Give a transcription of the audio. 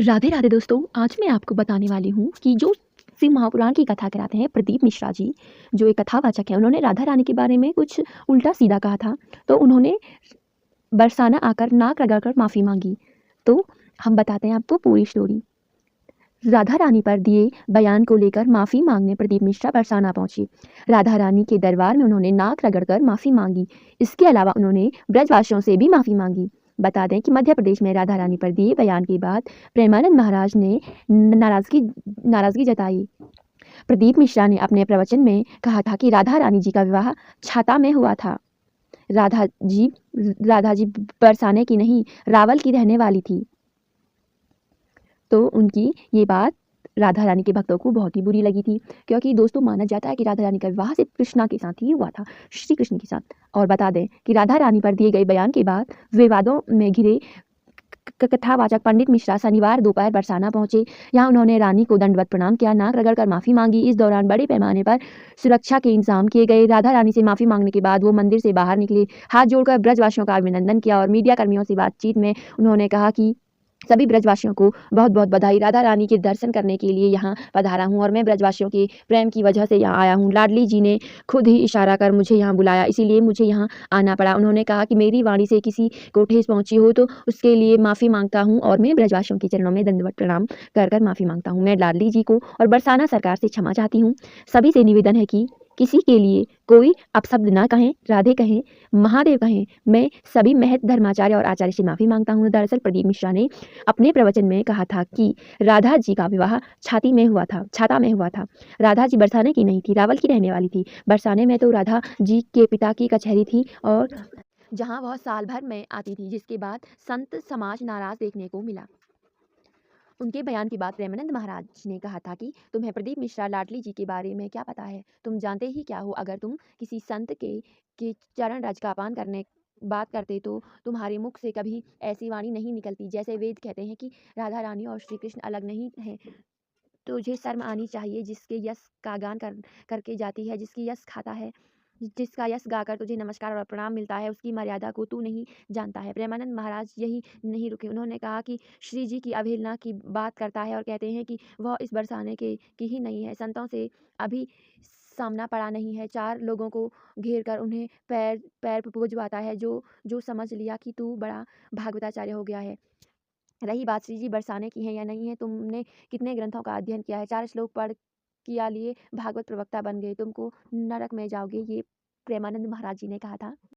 राधे राधे दोस्तों, आज मैं आपको बताने वाली हूँ कि जो शिव महापुराण की कथा कराते हैं प्रदीप मिश्रा जी, जो एक कथावाचक हैं, उन्होंने राधा रानी के बारे में कुछ उल्टा सीधा कहा था। तो उन्होंने बरसाना आकर नाक रगड़कर माफ़ी मांगी। तो हम बताते हैं आपको पूरी स्टोरी। राधा रानी पर दिए बयान को लेकर माफ़ी मांगने प्रदीप मिश्रा बरसाना पहुंचे। राधा रानी के दरबार में उन्होंने नाक रगड़कर माफ़ी मांगी। इसके अलावा उन्होंने ब्रजवासियों से भी माफ़ी मांगी। बता दें कि मध्य प्रदेश में राधा रानी पर दिए बयान के बाद प्रेमानंद महाराज ने नाराजगी नाराजगी जताई। प्रदीप मिश्रा ने अपने प्रवचन में कहा था कि राधा रानी जी का विवाह छाता में हुआ था। राधा जी राधा जी बरसाने की नहीं, रावल की रहने वाली थी। तो उनकी ये बात राधा रानी के भक्तों को बहुत ही बुरी लगी थी, क्योंकि दोस्तों माना जाता है कि राधा रानी का विवाह सिर्फ कृष्णा के साथ ही हुआ था, श्री कृष्ण के साथ। और बता दें कि राधा रानी पर दिए गए बयान के बाद विवादों में घिरे कथावाचक पंडित मिश्रा शनिवार दोपहर बरसाना पहुंचे। यहाँ उन्होंने रानी को दंडवत प्रणाम किया, नाक रगड़कर माफी मांगी। इस दौरान बड़े पैमाने पर सुरक्षा के इंतजाम किए गए। राधा रानी से माफी मांगने के बाद वो मंदिर से बाहर निकले, हाथ जोड़कर ब्रजवासियों का अभिनंदन किया और मीडिया कर्मियों से बातचीत में उन्होंने कहा कि सभी ब्रजवासियों को बहुत बहुत बधाई। राधा रानी के दर्शन करने के लिए यहाँ पधारा हूँ और मैं ब्रजवासियों के प्रेम की वजह से यहाँ आया हूँ। लाडली जी ने खुद ही इशारा कर मुझे यहाँ बुलाया, इसीलिए मुझे यहाँ आना पड़ा। उन्होंने कहा कि मेरी वाणी से किसी को ठेस पहुंची हो तो उसके लिए माफ़ी मांगता हूँ और मैं ब्रजवासियों के चरणों में दंडवत प्रणाम कर कर माफ़ी मांगता हूँ। मैं लाडली जी को और बरसाना सरकार से क्षमा चाहती हूँ। सभी से निवेदन है कि किसी के लिए कोई अपशब्द ना कहें, राधे कहें, महादेव कहें। मैं सभी महत धर्माचार्य और आचार्य से माफ़ी मांगता हूँ। दरअसल प्रदीप मिश्रा ने अपने प्रवचन में कहा था कि राधा जी का विवाह छाता में हुआ था। राधा जी बरसाने की नहीं थी, रावल की रहने वाली थी। बरसाने में तो राधा जी के पिता की कचहरी थी और जहां वह साल भर में आती थी, जिसके बाद संत समाज नाराज देखने को मिला। उनके बयान के बाद प्रेमानंद महाराज ने कहा था कि तुम्हें प्रदीप मिश्रा लाडली जी के बारे में क्या पता है? तुम जानते ही क्या हो? अगर तुम किसी संत के चरण रज का पान करने बात करते तो तुम्हारे मुख से कभी ऐसी वाणी नहीं निकलती। जैसे वेद कहते हैं कि राधा रानी और श्री कृष्ण अलग नहीं हैं, तुझे शर्म आनी चाहिए जिसके यश का गान करके जाती है, जिसकी यश खाता है, जिसका यश गाकर तुझे नमस्कार और प्रणाम मिलता है, उसकी मर्यादा को तू नहीं जानता है। प्रेमानंद महाराज यही नहीं रुके, उन्होंने कहा कि श्री जी की अवहेलना की बात करता है और कहते हैं कि वह इस बरसाने के की ही नहीं है। संतों से अभी सामना पड़ा नहीं है, चार लोगों को घेर कर उन्हें पैर पैर पूजवाता है, जो जो समझ लिया कि तू बड़ा भागवताचार्य हो गया है। रही बात श्री जी बरसाने की है या नहीं है, तुमने कितने ग्रंथों का अध्ययन किया है? 4 श्लोक पढ़ किया लिए भागवत प्रवक्ता बन गए, तुमको नरक में जाओगे। ये प्रेमानंद महाराज जी ने कहा था।